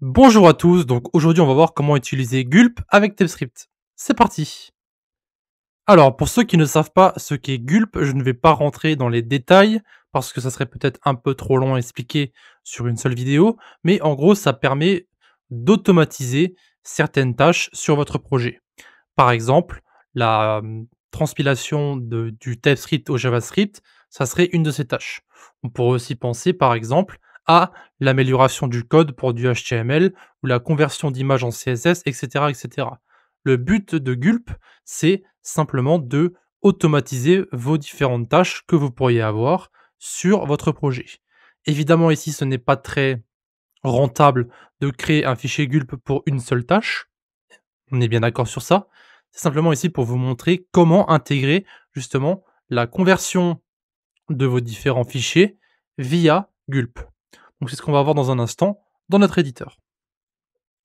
Bonjour à tous, donc aujourd'hui on va voir comment utiliser Gulp avec TypeScript. C'est parti. Alors pour ceux qui ne savent pas ce qu'est Gulp, je ne vais pas rentrer dans les détails parce que ça serait peut-être un peu trop long à expliquer sur une seule vidéo, mais en gros ça permet d'automatiser certaines tâches sur votre projet. Par exemple, la transpilation du TypeScript au JavaScript, ça serait une de ces tâches. On pourrait aussi penser par exemple à l'amélioration du code pour du HTML ou la conversion d'images en CSS, etc., etc. Le but de Gulp, c'est simplement de automatiser vos différentes tâches que vous pourriez avoir sur votre projet. Évidemment, ici, ce n'est pas très rentable de créer un fichier Gulp pour une seule tâche. On est bien d'accord sur ça. C'est simplement ici pour vous montrer comment intégrer justement la conversion de vos différents fichiers via Gulp. Donc c'est ce qu'on va voir dans un instant dans notre éditeur.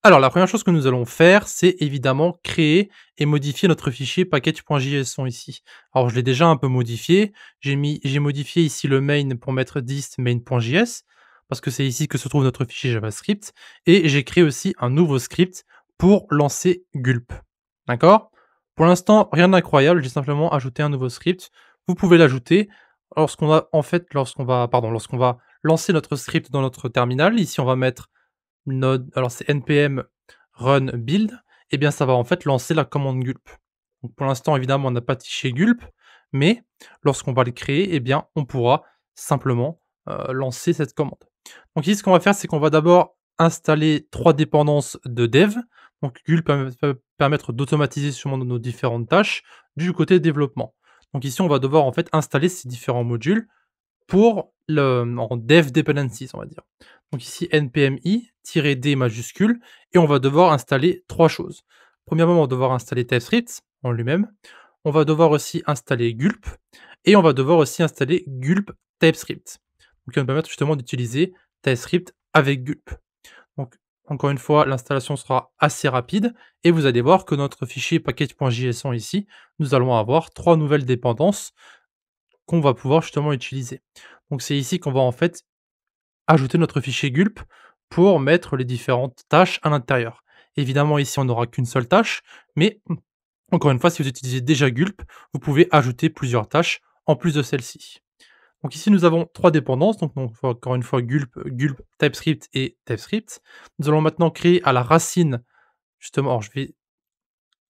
Alors la première chose que nous allons faire, c'est évidemment créer et modifier notre fichier package.json ici. Alors je l'ai déjà un peu modifié, j'ai modifié ici le main pour mettre dist main.js, parce que c'est ici que se trouve notre fichier JavaScript, et j'ai créé aussi un nouveau script pour lancer Gulp. D'accord? Pour l'instant, rien d'incroyable, j'ai simplement ajouté un nouveau script. Vous pouvez l'ajouter lorsqu'on va lancer notre script dans notre terminal. Ici, on va mettre node, alors c'est npm run build, et bien ça va en fait lancer la commande gulp. Donc pour l'instant, évidemment, on n'a pas de fichier gulp, mais lorsqu'on va le créer, eh bien on pourra simplement lancer cette commande. Donc ici, ce qu'on va faire, c'est qu'on va d'abord installer 3 dépendances de dev. Donc gulp peut permettre d'automatiser sûrement nos différentes tâches du côté développement. Donc ici, on va devoir en fait installer ces différents modules pour en dev dependencies, on va dire. Donc ici npm i-d majuscule, et on va devoir installer 3 choses. Premièrement, on va devoir installer TypeScript en lui-même. On va devoir aussi installer Gulp, et on va devoir aussi installer Gulp TypeScript. Donc qui va nous permettre justement d'utiliser TypeScript avec Gulp. Donc encore une fois, l'installation sera assez rapide, et vous allez voir que notre fichier package.json ici, nous allons avoir 3 nouvelles dépendances qu'on va pouvoir justement utiliser. Donc c'est ici qu'on va en fait ajouter notre fichier gulp pour mettre les différentes tâches à l'intérieur. Évidemment ici on n'aura qu'une seule tâche, mais encore une fois si vous utilisez déjà gulp, vous pouvez ajouter plusieurs tâches en plus de celle-ci. Donc ici nous avons 3 dépendances, donc encore une fois gulp, TypeScript et TypeScript. Nous allons maintenant créer à la racine, justement, alors je vais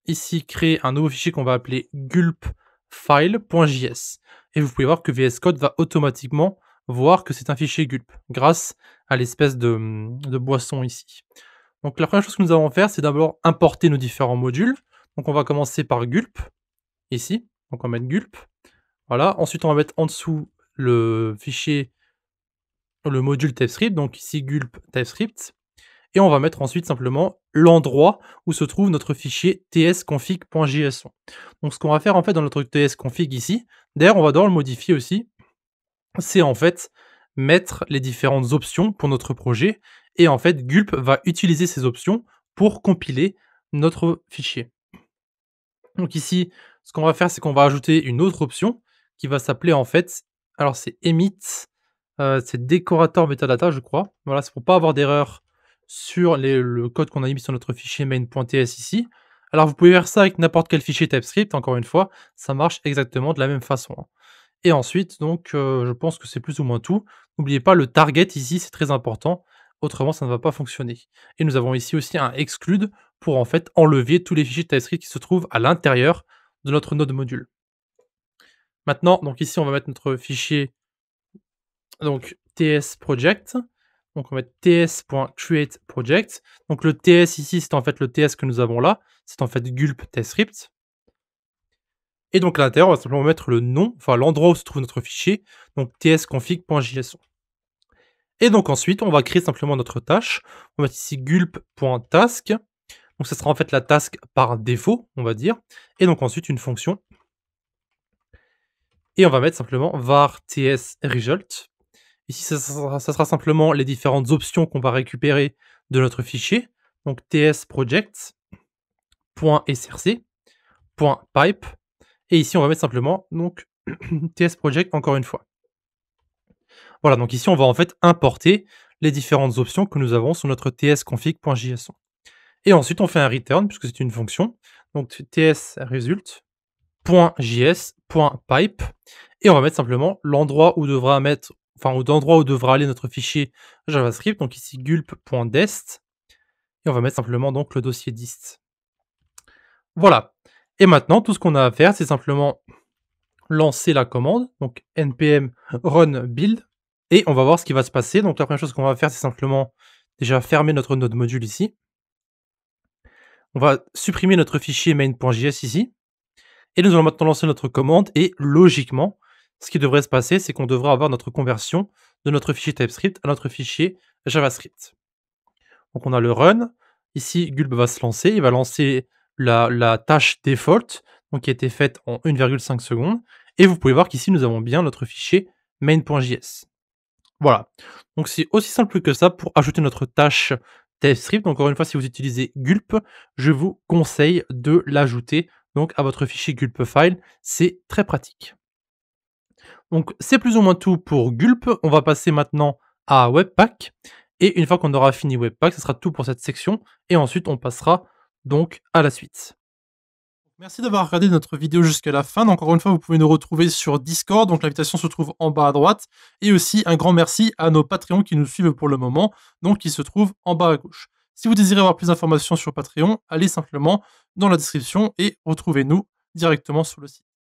ici créer un nouveau fichier qu'on va appeler gulpfile.js. Et vous pouvez voir que VS Code va automatiquement voir que c'est un fichier gulp grâce à l'espèce de boisson ici. Donc la première chose que nous allons faire, c'est d'abord importer nos différents modules. Donc on va commencer par gulp, ici. Donc on va mettre gulp. Voilà. Ensuite, on va mettre en dessous le fichier, le module TypeScript. Donc ici gulp TypeScript. Et on va mettre ensuite simplement l'endroit où se trouve notre fichier tsconfig.json. Donc ce qu'on va faire en fait dans notre tsconfig ici, d'ailleurs on va devoir le modifier aussi, c'est en fait mettre les différentes options pour notre projet, et en fait Gulp va utiliser ces options pour compiler notre fichier. Donc ici, ce qu'on va faire, c'est qu'on va ajouter une autre option qui va s'appeler en fait, alors c'est emit, c'est décorateur metadata je crois. Voilà, c'est pour pas avoir d'erreur sur le code qu'on a mis sur notre fichier main.ts ici. Alors vous pouvez faire ça avec n'importe quel fichier TypeScript, encore une fois, ça marche exactement de la même façon, hein. Et ensuite donc, je pense que c'est plus ou moins tout. N'oubliez pas le target ici, c'est très important, autrement ça ne va pas fonctionner. Et nous avons ici aussi un exclude pour en fait enlever tous les fichiers TypeScript qui se trouvent à l'intérieur de notre node module. Maintenant, donc ici on va mettre notre fichier donc tsproject, donc on va mettre ts.createProject. Donc le ts ici, c'est en fait le ts que nous avons là, c'est en fait gulp TypeScript. Et donc à l'intérieur, on va simplement mettre le nom, enfin l'endroit où se trouve notre fichier, donc tsconfig.json. Et donc ensuite, on va créer simplement notre tâche. On va mettre ici gulp.task. Donc ça sera en fait la task par défaut, on va dire. Et donc ensuite une fonction. Et on va mettre simplement var tsResult. Ici, ça sera simplement les différentes options qu'on va récupérer de notre fichier. Donc tsproject.src.pipe. Et ici, on va mettre simplement donc tsproject encore une fois. Voilà, donc ici, on va en fait importer les différentes options que nous avons sur notre tsconfig.json. Et ensuite, on fait un return puisque c'est une fonction. Donc tsResult.js.pipe et on va mettre simplement l'endroit où devra mettre, enfin, l'endroit où devra aller notre fichier JavaScript. Donc ici gulp.dest et on va mettre simplement donc le dossier dist. Voilà. Et maintenant, tout ce qu'on a à faire, c'est simplement lancer la commande, donc npm run build, et on va voir ce qui va se passer. Donc la première chose qu'on va faire, c'est simplement déjà fermer notre node module ici. On va supprimer notre fichier main.js ici, et nous allons maintenant lancer notre commande, et logiquement, ce qui devrait se passer, c'est qu'on devra avoir notre conversion de notre fichier TypeScript à notre fichier JavaScript. Donc on a le run, ici Gulp va se lancer, il va lancer la tâche default, donc qui a été faite en 1,5 secondes, et vous pouvez voir qu'ici nous avons bien notre fichier main.js. Voilà, donc c'est aussi simple que ça pour ajouter notre tâche TypeScript. Encore une fois, si vous utilisez Gulp, je vous conseille de l'ajouter donc à votre fichier Gulp file, c'est très pratique. Donc c'est plus ou moins tout pour Gulp, on va passer maintenant à Webpack, et une fois qu'on aura fini Webpack, ce sera tout pour cette section, et ensuite on passera donc à la suite. Merci d'avoir regardé notre vidéo jusqu'à la fin. Encore une fois, vous pouvez nous retrouver sur Discord, donc l'invitation se trouve en bas à droite. Et aussi un grand merci à nos Patreons qui nous suivent pour le moment, donc qui se trouvent en bas à gauche. Si vous désirez avoir plus d'informations sur Patreon, allez simplement dans la description et retrouvez-nous directement sur le site.